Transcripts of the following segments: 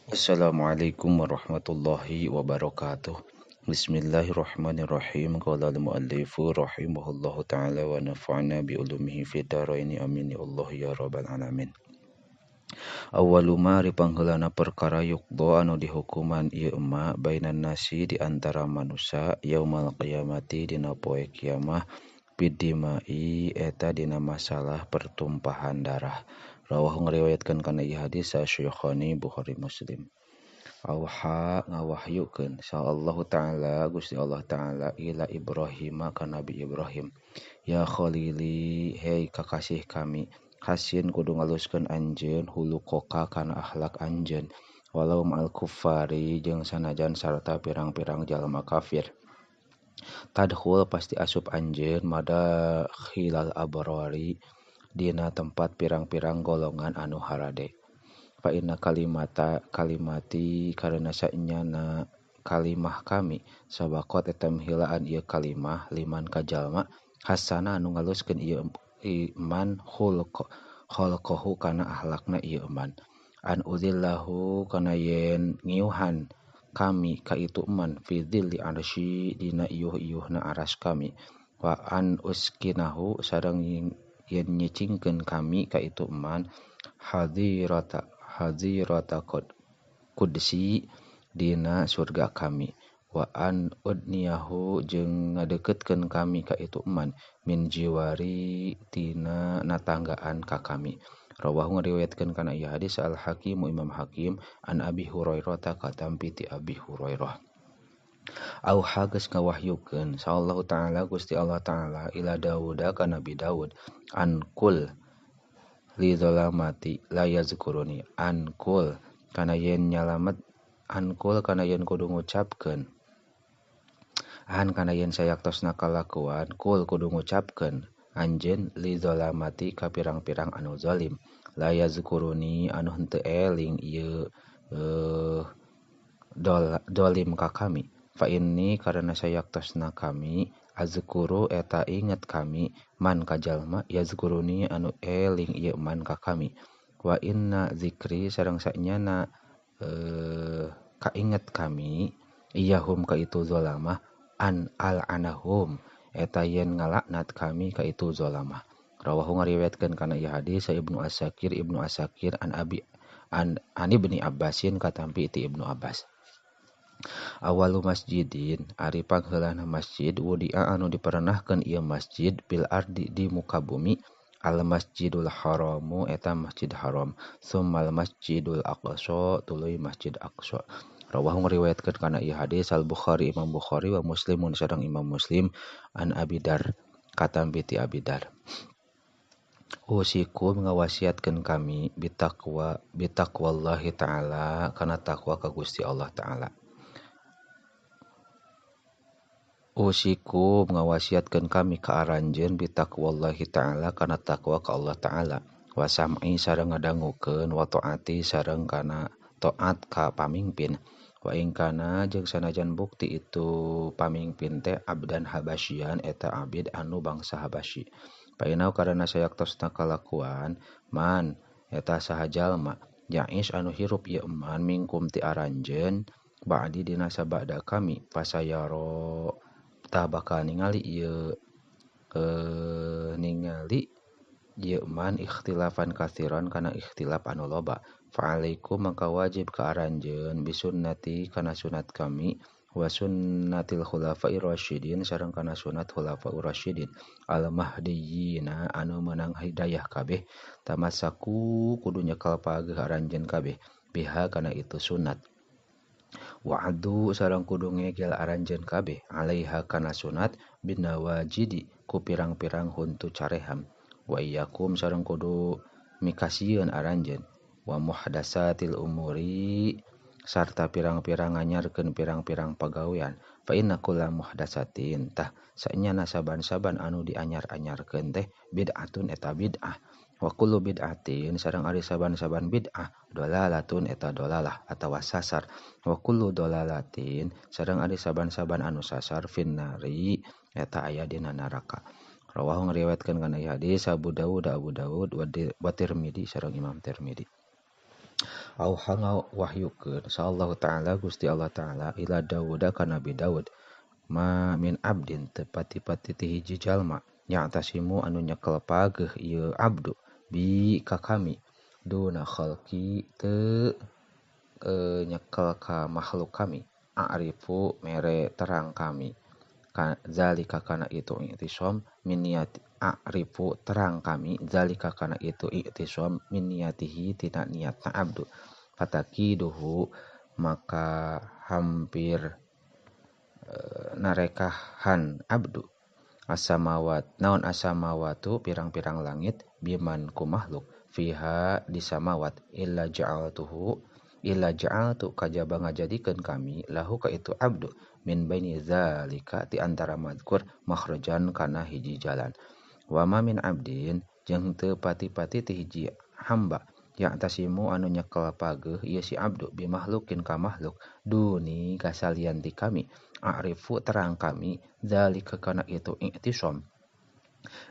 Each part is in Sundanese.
Assalamualaikum warahmatullahi wabarakatuh. Bismillahirrahmanirrahim. Qala al-muallifu rahimahullahu ta'ala wa nafa'na bi ulumihi fid dharain amin ya Allah ya rabbal alamin. Awwalu ma ari pangheulana perkara yuqda anu dihukuman ieu ema bainan nasi di antara manusia yaumal qiyamati dina poe kiamah bidimai eta dina masalah pertumpahan darah. Rawahu ngariwayatkeun kana ieu hadis Syaikhaini Bukhari Muslim. Auha ngawahyukeun sallallahu ta'ala Gusti Allah ta'ala ila Ibrahim ka Nabi Ibrahim. Ya khalili hei kakasih kami, hasin kudu ngaluskeun anjeun hulukoka kana akhlak anjeun walau ma'al kuffari jeung sanajan sarta pirang-pirang jalma kafir. Tadkhul pasti asup anjeun mada khilal abrari dina tempat pirang-pirang golongan anu harade. Fa inna kalimati karena saenyana kalimah kami sabaqat eta miheulaan ieu kalimah liman ka jalma hasana anu ngaluskeun ieu iman khulqahu kana akhlakna ieu iman an udzillahu kana yen ngiuhan kami ka itu iman fi dzilli arsy dina iuh-iuhna aras kami wa an uskinahu sareng yen nyicingkeun kami ka itu iman hadirata qudsi dina surga kami wa an udniyahu jeung ngadeukeutkeun kami ka itu iman min jiwari tina natanggaan ka kami. Rawahu ngariwayatkeun kana ieu hadis Al Hakim Imam Hakim an Abi Hurairah katampi ti Abi Hurairah. Auha geus ngawahyukeun sallallahu ta'ala Gusti Allah ta'ala ila Daud ka Nabi Daud ankul li zalamati la yazkuruni ankul kana yen nyalamet ankul kana yen kudu ngucapkeun kana yen sayaktos nakalakuan kul kudu ngucapkeun anjeun li zalamati ka pirang-pirang anu zalim la yazkuruni anu henteu eling ieu dolim ka kami fa inni karena sayaktosna kami azkuru eta inget kami man ka jalma yazkuruni anu eling ieu man ka kami wa inna zikri sareng saenyana kainget kami iyahum ka itu zalamah an al-anahum eta yen ngalaknat kami ka itu zalamah. Rawahu ngariwayatkeun kana ieu hadis Ibnu Asakir an Ibni Abbasin katampi ti Ibnu Abbas. Awalu masjidin ari pangheulana masjid wudi'a anu diperenahkeun ieu masjid bil ardi di muka bumi al masjidul haramu eta masjid haram summal masjidul aqsa tuluy masjid aqsa. Rawahu ngariwayatkeun kana ieu hadis Al Bukhari Imam Bukhari wa Muslimun sareng Imam Muslim an Abi Dar katampi ti Abi Dar. Usikum ngawasiatkeun kami bitaqwallahi ta'ala kana takwa ka Gusti Allah ta'ala. Usikum ngawasiatkeun kami ka aranjeun bitaqwallahi ta'ala kana takwa ka Allah ta'ala wa sam'i sareng ngadangukeun wa taati sareng kana taat ka pamingpin wa ingkana jeung sanajan bukti itu pamingpin teh abdan habasyian eta abid anu bangsa Habasyi. Painau karena sayaktosna kalakuan man eta saha jalma ya'is anu hirup ieu man mingkum ti aranjeun ba'di dina sabada kami pasayaro tah bakal ningali ieu man ikhtilafan katsiran kana ikhtilaf anu loba fa'alaikum maka wajib ka aranjeun bisunnati kana sunat kami wa sunnatil khulafair rasyidin sareng kana sunat khulafaur rasyidin al mahdiyina anu meunang hidayah kabeh tamassaku kudu nyekel paeuh aranjeun kabeh biha kana itu sunat wa'adu sareng kudu ngegel aranjeun kabeh alaiha kana sunat binawajidi ku pirang-pirang huntu careham wa iyyakum sareng kudu mikasieun aranjeun wa muhdatsatil umuri sarta pirang-pirang nganyarkeun pirang-pirang pagawean fa inna kulla muhdatsatin tah saenyana saban-saban anu dianyar-anyarkeun teh bid'atun eta bid'ah wa kullu bid'atin sareng ari saban-saban bid'ah dolalatun eta dolalah atawa sasar wa kullu dolalatin sareng ari saban-saban anu sasar finnari eta aya dina neraka. Rawahu ngariwayatkeun kana hadis Abu Dawud wa Tirmidzi sareng Imam Tirmidzi. auha wahyukeun sallallahu taala Gusti Allah taala ila Daud ka Nabi Daud ma min abdin tepati-pati ti hiji jalma ya'tasimu anu nyekel pageuh ieu abdu bi ka kami duna khalqi teu nyekel ka makhluk kami a'rifu mere terang kami zalika kana itu i'tisom min niyati a'rifu terang kami zalika kana itu i'tisom min niyatihi tina niatna abdu fatakiduhu maka hampir narekahan abdu asamawat naon asamawatu pirang-pirang langit biman ku makhluk fiha di samawat illa ja'altu kajaba ngajadikeun kami lahu ka itu abdu min baini zalika ti antara mazkur makhrajan kana hiji jalan wa ma min abdin jeung teu pati-pati ti hiji hamba yang tasimu anu nyekel pageuh ieu si abdu bi makhlukin ka makhluk duni kasalian ti kami a'rifu terang kami zalika kana itu i'tisom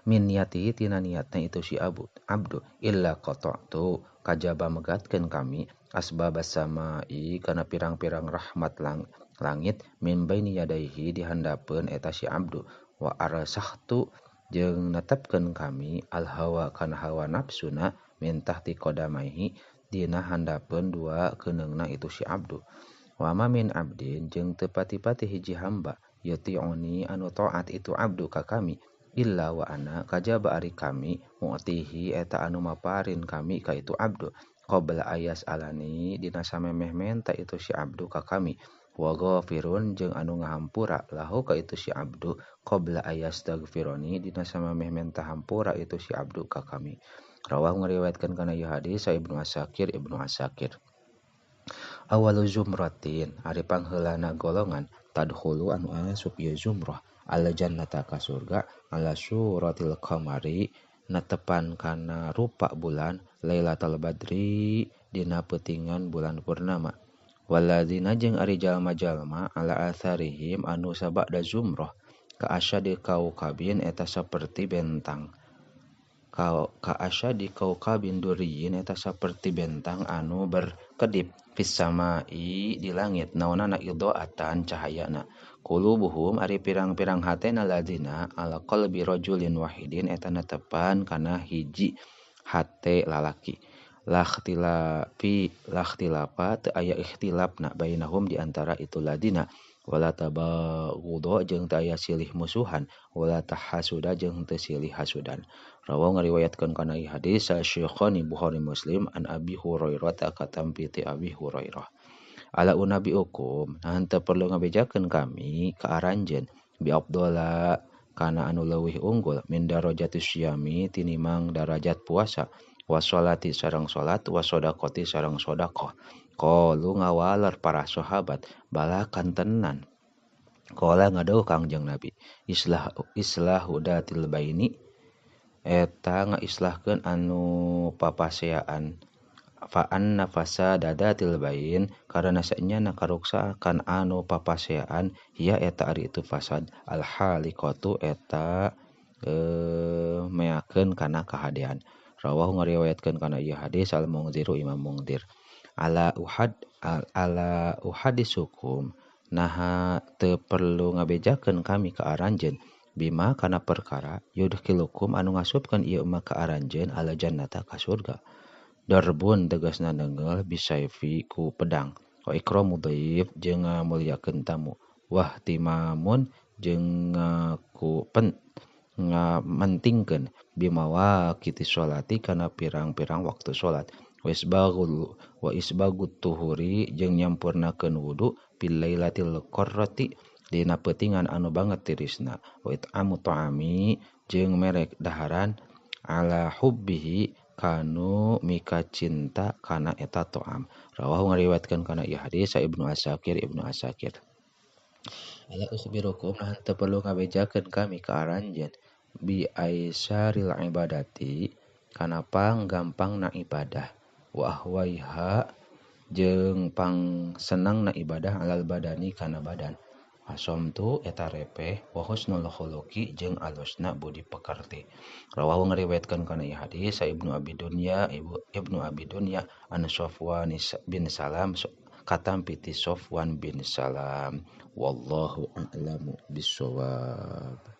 min niyati tina niatna itu si abdu illa qata'tu kajaba megatkeun kami asbabas samai kana pirang-pirang rahmat langit min baini yadaihi di handapeun eta si abdu wa arsahtu jeung netepkeun kami al hawa kana hawa nafsuna min tahti qadamaihi dina handapeun dua keuningna itu si abdu wa ma min abdin jeung teu pati-pati hiji hamba yuti'uni anu taat itu abdu ka kami illa wa ana kajaba ari kami mu'tihi eta anu maparin kami ka itu abdu qabla ayas alani dina samemeh menta itu si abdu ka kami wa ghafirun jeung anu ngahampura lahu ka itu si abdu qabla ayas tagfironi dina samemeh menta hampura itu si abdu ka kami rawahu ngariwayatkeun kana ieu hadis Ibnu Asakir awalu zumratin ari pangheulana golongan tadkhulu anu asup ieu zumrah al jannata ka surga ala suratil qamari natepan kana rupa bulan lailatul badri dina peutingan bulan purnama waladzina jeung ari jalma-jalma ala atharihim anu sabada zumrah ka asyadi kaukabin eta saperti bentang ka asyadi kaukabin duriyin eta saperti bentang anu berkedip fis samai di langit naonana idoatan cahayana qulubuhum ari pirang-pirang hatena ladina ala qalbi rajulin wahidin eta netepan kana hiji hate lalaki lakhtilafa teu aya ikhtilafna bainahum di antara itu ladina wala tabaghudha jeung teu aya silih musuhan wala tahasuda jeung teu silih hasudan rawahu ngariwayatkeun kana ieu hadis Syekhani Bukhari Muslim an Abi Hurairah katampi ti Abi Hurairah ala unabi ukum nah teu perlu ngabejakeun kami ka aranjeun bi afdhala kana anu leuwih unggul min darajatis syami tinimang darajat puasa wa sholati sareng salat wa shadaqati sareng sedekah qalu ngawaler para sahabat bala kantenan qala ngadeuh Kangjeng Nabi islahu datil baini eta ngaislahkeun anu papaseaan fa anna fasadadatil bain karana saenyana karuksaan anu papaseaan hiya eta ari itu fasad al haliqatu eta meakeun kana kahadean rawahu ngariwayatkeun kana ieu hadis al Mundziru Imam Mungdzir ala uhadisukum naha teu perlu ngabejakeun kami ka aranjeun bima kana perkara yudkhilukum anu ngasupkeun ieu mah ka aranjeun ala jannata ka surga darbun tegasna neungeul bisayfi ku pedang wa ikramu dhaif jeung ngamuliakeun tamu wah timamun jeung ngamentingkeun bimawa kiti sholati kana pirang-pirang waktu salat wa isbagut tuhuri jeung nyampurnakeun wudu bil lailatil qarrati dina peutingan anu banget tirisna wa it'amu ta'ami jeung merek daharan ala hubbihi kanu mika cinta kana eta to'am rawahu ngariwayatkeun kana ieu hadis Ibnu Asakir ala ukhbirukum nah teu perlu ngabejakeun kami ka aranjeun bi aisaril ibadati kana panggampangna ibadah wa ahwaiha jeung pang senangna ibadah alal badani kana badan Asomtu eta repeh wa husnul khuluqi jeung alusna budi pekerti. Rawahu ngariwayatkeun kana ieu hadis sa Ibnu Abi Dunya an Safwan bin Salam katam piti Safwan bin Salam. Wallahu a'lamu bissawab.